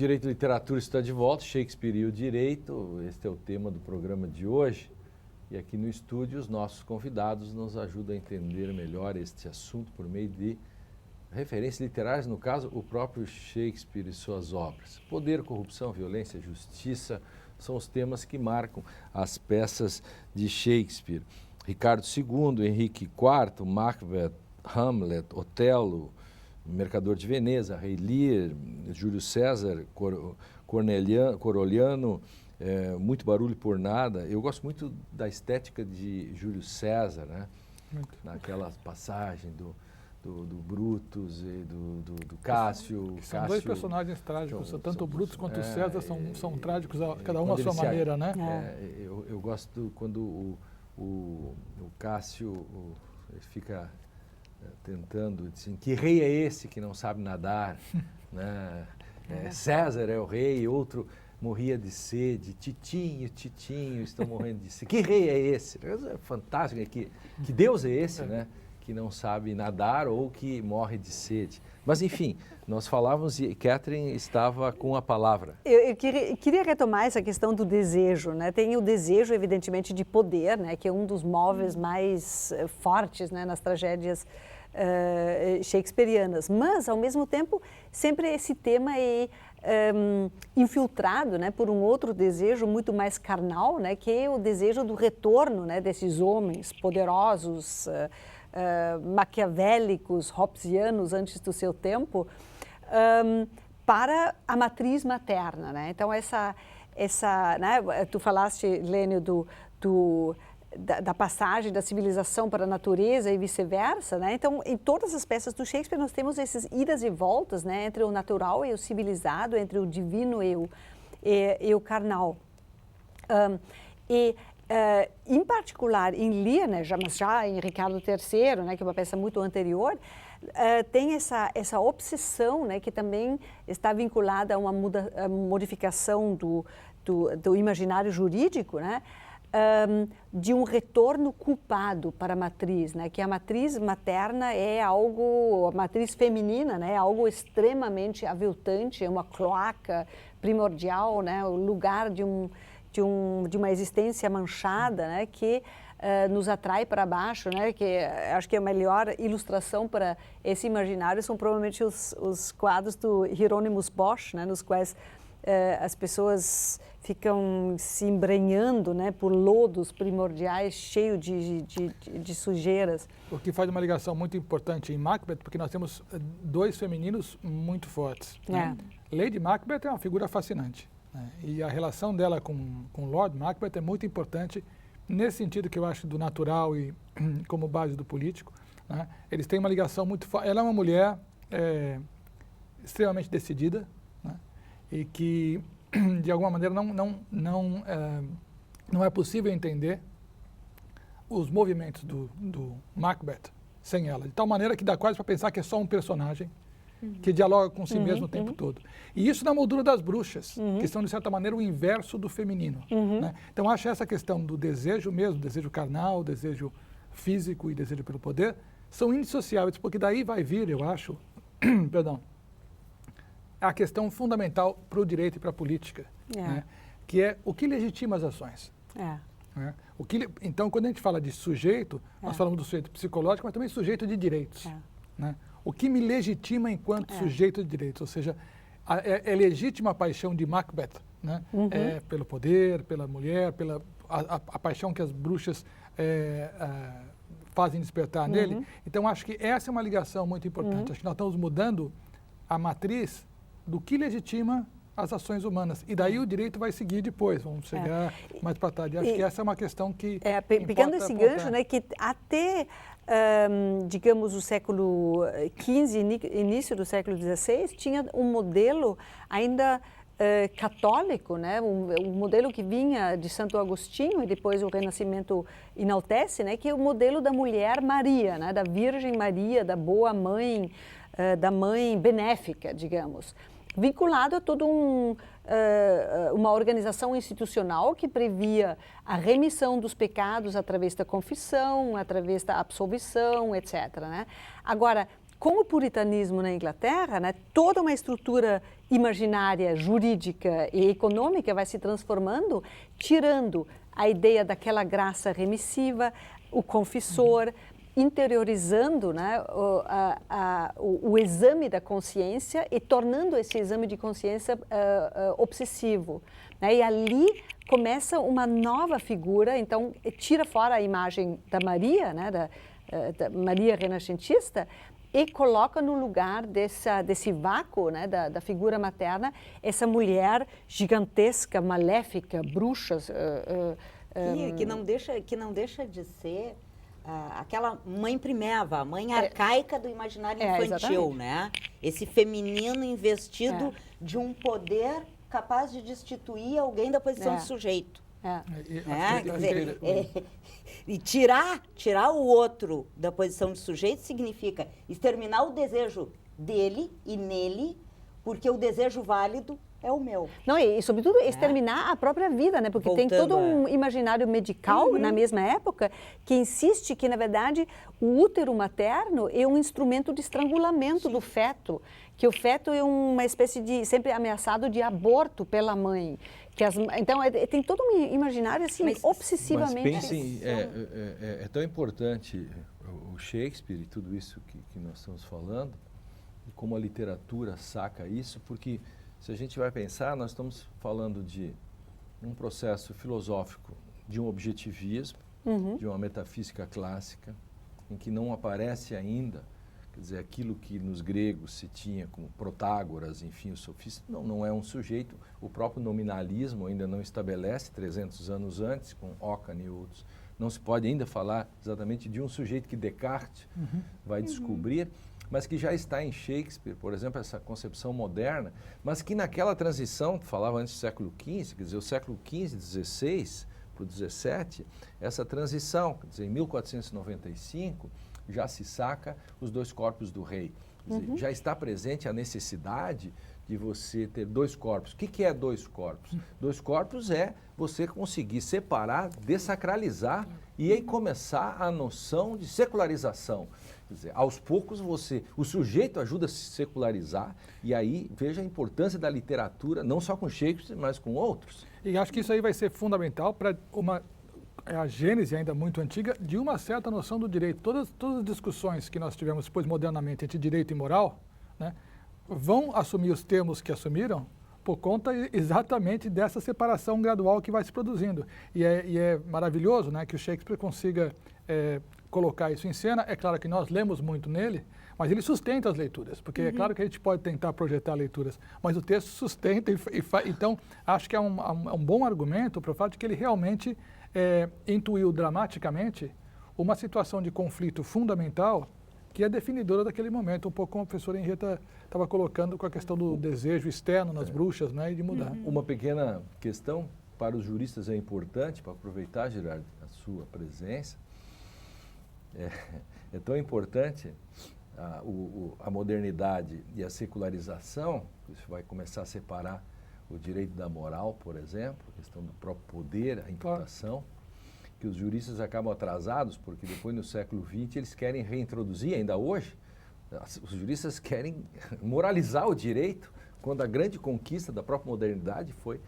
Direito e Literatura está de volta, Shakespeare e o Direito. Este é o tema do programa de hoje. E aqui no estúdio os nossos convidados nos ajudam a entender melhor este assunto por meio de referências literárias, no caso, o próprio Shakespeare e suas obras. Poder, corrupção, violência, justiça são os temas que marcam as peças de Shakespeare. Ricardo II, Henrique IV, Macbeth, Hamlet, Otelo, Mercador de Veneza, Rei Lear, Júlio César, Coroliano, Muito Barulho por Nada. Eu gosto muito da estética de Júlio César, né? Naquela passagem do Brutus e do Cássio. São dois personagens trágicos, tanto o Brutus quanto o César são trágicos, cada um à sua maneira, né? Eu gosto quando o Cássio fica tentando, assim, que rei é esse que não sabe nadar? Né? César é o rei, outro morria de sede, Titinho, estão morrendo de sede. Que rei é esse? É fantástico, que Deus é esse, né? Que não sabe nadar ou que morre de sede. Mas, enfim, nós falávamos e Catherine estava com a palavra. Eu queria retomar essa questão do desejo, né? Tem o desejo, evidentemente, de poder, né? Que é um dos móveis mais fortes, né? Nas tragédias shakespearianas. Mas, ao mesmo tempo, sempre esse tema é infiltrado, né? Por um outro desejo muito mais carnal, né? Que é o desejo do retorno, né? Desses homens poderosos, maquiavélicos, hobbesianos antes do seu tempo, para a matriz materna, né? Então essa né? Tu falaste, Lênio, da passagem da civilização para a natureza e vice-versa, né? Então, em todas as peças do Shakespeare nós temos essas idas e voltas, né? Entre o natural e o civilizado, entre o divino e o carnal. Em particular, em Lear, né, mas já em Ricardo III, né, que é uma peça muito anterior, tem essa obsessão, né, que também está vinculada a uma modificação do imaginário jurídico, né, de um retorno culpado para a matriz, né, que a matriz materna é algo, a matriz feminina, né, é algo extremamente aviltante, é uma cloaca primordial, né, o lugar de uma existência manchada, né, que nos atrai para baixo, né, que acho que a melhor ilustração para esse imaginário são provavelmente os quadros do Hieronymus Bosch, né, nos quais as pessoas ficam se embrenhando, né, por lodos primordiais cheios de sujeiras. O que faz uma ligação muito importante em Macbeth, porque nós temos dois femininos muito fortes. Né? Lady Macbeth é uma figura fascinante. E a relação dela com Lord Macbeth é muito importante nesse sentido que eu acho do natural e como base do político. Né? Eles têm uma ligação muito forte. Ela é uma mulher extremamente decidida, né? E que, de alguma maneira, não é possível entender os movimentos do Macbeth sem ela. De tal maneira que dá quase para pensar que é só um personagem que dialoga com si mesmo o tempo todo. E isso na moldura das bruxas, que são, de certa maneira, o inverso do feminino. Né? Então, acho essa questão do desejo mesmo, desejo carnal, desejo físico e desejo pelo poder, são indissociáveis, porque daí vai vir, eu acho, perdão, a questão fundamental para o direito e para a política, né? Que é o que legitima as ações. Né? Então, quando a gente fala de sujeito, nós falamos do sujeito psicológico, mas também sujeito de direitos. Né? O que me legitima enquanto sujeito de direitos, ou seja, é legítima a paixão de Macbeth, né? Pelo poder, pela mulher, pela a paixão que as bruxas fazem despertar nele. Então, acho que essa é uma ligação muito importante. Acho que nós estamos mudando a matriz do que legitima as ações humanas. E daí o direito vai seguir depois, vamos chegar mais para tarde. Acho que essa é uma questão que pegando esse gancho, né, que até, digamos, o século XV, início do século XVI, tinha um modelo ainda católico, né, um modelo que vinha de Santo Agostinho e depois o Renascimento enaltece, né, que é o modelo da mulher Maria, né, da Virgem Maria, da boa mãe, da mãe benéfica, digamos, vinculado a toda uma organização institucional que previa a remissão dos pecados através da confissão, através da absolvição, etc. Né? Agora, com o puritanismo na Inglaterra, né, toda uma estrutura imaginária, jurídica e econômica vai se transformando, tirando a ideia daquela graça remissiva, o confessor, interiorizando, né, o exame da consciência e tornando esse exame de consciência obsessivo. Né? E ali começa uma nova figura, então tira fora a imagem da Maria, né, da Maria renascentista, e coloca no lugar desse vácuo, né, da figura materna, essa mulher gigantesca, maléfica, bruxa. Que não deixa de ser aquela mãe primeva, a mãe arcaica do imaginário infantil, né? Esse feminino investido de um poder capaz de destituir alguém da posição de sujeito. E tirar o outro da posição de sujeito significa exterminar o desejo dele e nele, porque o desejo válido é o meu. Não, e sobretudo exterminar a própria vida, né? Porque tem todo um imaginário medical na mesma época que insiste que, na verdade, o útero materno é um instrumento de estrangulamento do feto, que o feto é uma espécie de, sempre ameaçado de aborto pela mãe. Então, tem todo um imaginário assim, obsessivamente. Mas pensem, é tão importante o Shakespeare e tudo isso que nós estamos falando, e como a literatura saca isso, porque se a gente vai pensar, nós estamos falando de um processo filosófico, de um objetivismo, de uma metafísica clássica, em que não aparece ainda, quer dizer, aquilo que nos gregos se tinha como Protágoras, enfim, os sofistas, não é um sujeito. O próprio nominalismo ainda não estabelece, 300 anos antes, com Ockham e outros, não se pode ainda falar exatamente de um sujeito que Descartes vai descobrir, mas que já está em Shakespeare, por exemplo, essa concepção moderna, mas que naquela transição, falava antes do século XV, quer dizer, o século XV, XVI para o XVII, essa transição, quer dizer, em 1495, já se saca os dois corpos do rei. Quer dizer, já está presente a necessidade de você ter dois corpos. O que é dois corpos? Dois corpos é você conseguir separar, dessacralizar e aí começar a noção de secularização. Quer dizer, aos poucos o sujeito ajuda a se secularizar e aí veja a importância da literatura, não só com Shakespeare, mas com outros. E acho que isso aí vai ser fundamental para a gênese ainda muito antiga de uma certa noção do direito. Todas as discussões que nós tivemos depois modernamente entre direito e moral, né, vão assumir os termos que assumiram por conta exatamente dessa separação gradual que vai se produzindo. E é maravilhoso, né, que o Shakespeare consiga colocar isso em cena. É claro que nós lemos muito nele, mas ele sustenta as leituras, porque é claro que a gente pode tentar projetar leituras, mas o texto sustenta então acho que é um bom argumento para o fato de que ele realmente intuiu dramaticamente uma situação de conflito fundamental que é definidora daquele momento, um pouco como a professora Henrietta estava colocando com a questão do desejo externo nas bruxas, né, e de mudar. Uma pequena questão para os juristas é importante, para aproveitar, Gerardo, a sua presença, é tão importante a modernidade e a secularização, isso vai começar a separar o direito da moral, por exemplo, a questão do próprio poder, a imputação, que os juristas acabam atrasados, porque depois no século XX eles querem reintroduzir, ainda hoje, os juristas querem moralizar o direito, quando a grande conquista da própria modernidade foi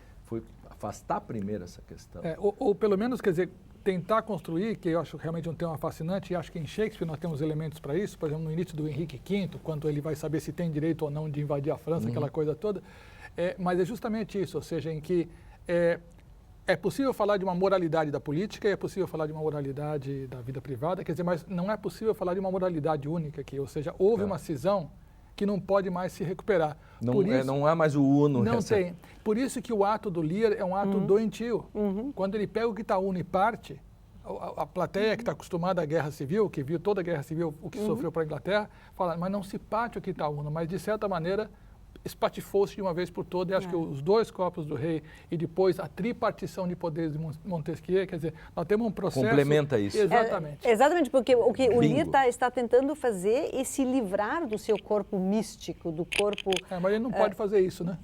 afastar primeiro essa questão. Ou pelo menos, quer dizer, tentar construir, que eu acho realmente um tema fascinante, e acho que em Shakespeare nós temos elementos para isso, por exemplo, no início do Henrique V, quando ele vai saber se tem direito ou não de invadir a França, aquela coisa toda, mas é justamente isso, ou seja, em que é possível falar de uma moralidade da política, é possível falar de uma moralidade da vida privada, quer dizer, mas não é possível falar de uma moralidade única aqui, ou seja, houve uma cisão que não pode mais se recuperar. Não há mais o uno. Não tem. Por isso que o ato do Lear é um ato doentio. Quando ele pega o que está uno e parte, a plateia que está acostumada à guerra civil, que viu toda a guerra civil, o que sofreu para a Inglaterra, fala, mas não se parte o que está uno, mas de certa maneira espatifou-se de uma vez por todas, e acho que os dois corpos do rei e depois a tripartição de poderes de Montesquieu, quer dizer, nós temos um processo... Complementa isso. Exatamente. Exatamente, porque o que o Lear está tentando fazer é se livrar do seu corpo místico, do corpo... mas ele não pode fazer isso, né?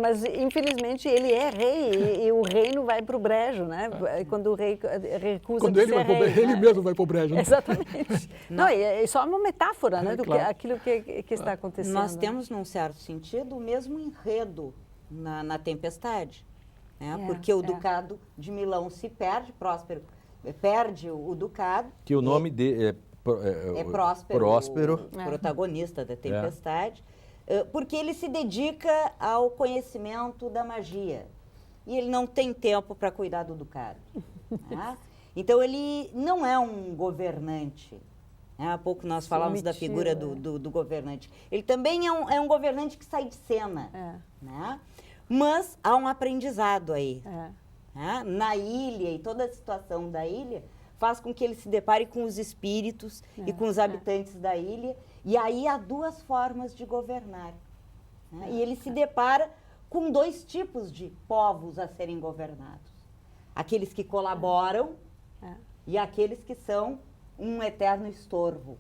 Mas, infelizmente, ele é rei e o reino vai para o brejo, né? Quando o rei recusa quando ele ser rei, ele mesmo vai para o brejo. Né? Exatamente. Não, é só uma metáfora, né, do claro. Aquilo que está acontecendo. Nós temos, num certo sentido, sentido, o mesmo enredo na Tempestade. Né? Porque o Ducado de Milão se perde, Próspero perde o Ducado. Que o nome dele é Próspero, Próspero, o protagonista da Tempestade, porque ele se dedica ao conhecimento da magia. E ele não tem tempo para cuidar do Ducado. Né? Então, ele não é um governante. Há pouco nós falamos da figura do governante. Ele também é um governante que sai de cena. Né? Mas há um aprendizado aí. Né? Na ilha, e toda a situação da ilha faz com que ele se depare com os espíritos e com os habitantes da ilha. E aí há duas formas de governar. Né? E ele se depara com dois tipos de povos a serem governados. Aqueles que colaboram e aqueles que são um eterno estorvo.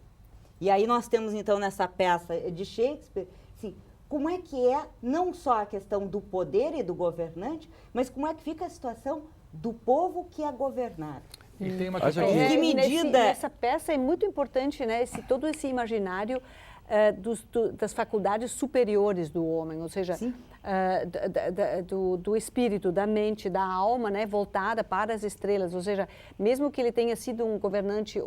E aí nós temos, então, nessa peça de Shakespeare, assim, como é que é não só a questão do poder e do governante, mas como é que fica a situação do povo que é governado. E tem uma questão... Em que medida... Nessa peça é muito importante, né, todo esse imaginário das faculdades superiores do homem, ou seja, do espírito, da mente, da alma, né, voltada para as estrelas. Ou seja, mesmo que ele tenha sido um governante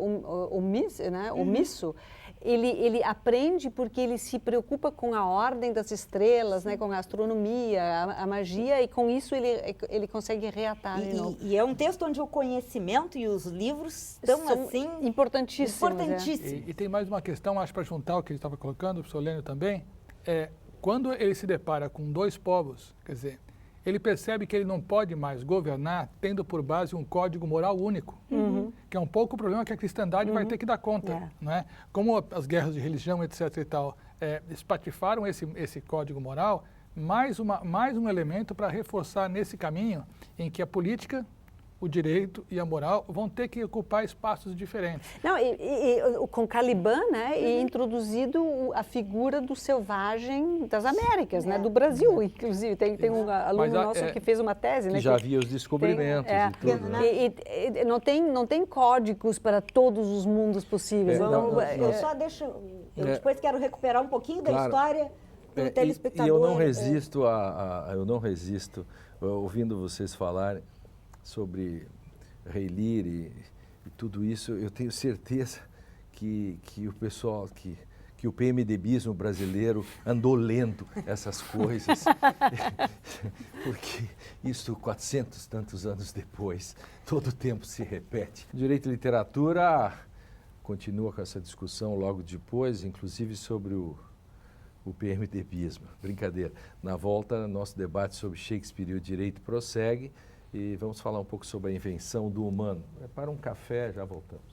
omisso, ele aprende porque ele se preocupa com a ordem das estrelas, né, com a astronomia, a magia, e com isso ele consegue reatar de novo. E é um texto onde o conhecimento e os livros estão assim... Importantíssimos. E tem mais uma questão, acho, para juntar o que ele estava colocando, o professor Lênio também, quando ele se depara com dois povos, quer dizer, ele percebe que ele não pode mais governar tendo por base um código moral único, que é um pouco o problema que a cristandade vai ter que dar conta. Não é? Como as guerras de religião, etc. e tal, espatifaram esse código moral, mais um elemento para reforçar nesse caminho em que a política, o direito e a moral vão ter que ocupar espaços diferentes. Não, com Caliban, né, e introduzido a figura do selvagem das Américas, né, do Brasil, inclusive. Tem um aluno nosso que fez uma tese, que né, já via os descobrimentos e tudo. Né? Não tem códigos para todos os mundos possíveis. Eu só deixo... Eu depois quero recuperar um pouquinho da história do telespectador. E eu não resisto eu não resisto, ouvindo vocês falarem sobre Rei Lear e tudo isso, eu tenho certeza que o pessoal, que o PMDBismo brasileiro andou lendo essas coisas, porque isso 400 tantos anos depois, todo o tempo se repete. Direito e literatura continua com essa discussão logo depois, inclusive sobre o PMDBismo. Brincadeira. Na volta, nosso debate sobre Shakespeare e o direito prossegue. E vamos falar um pouco sobre a invenção do humano. Para um café, já voltamos.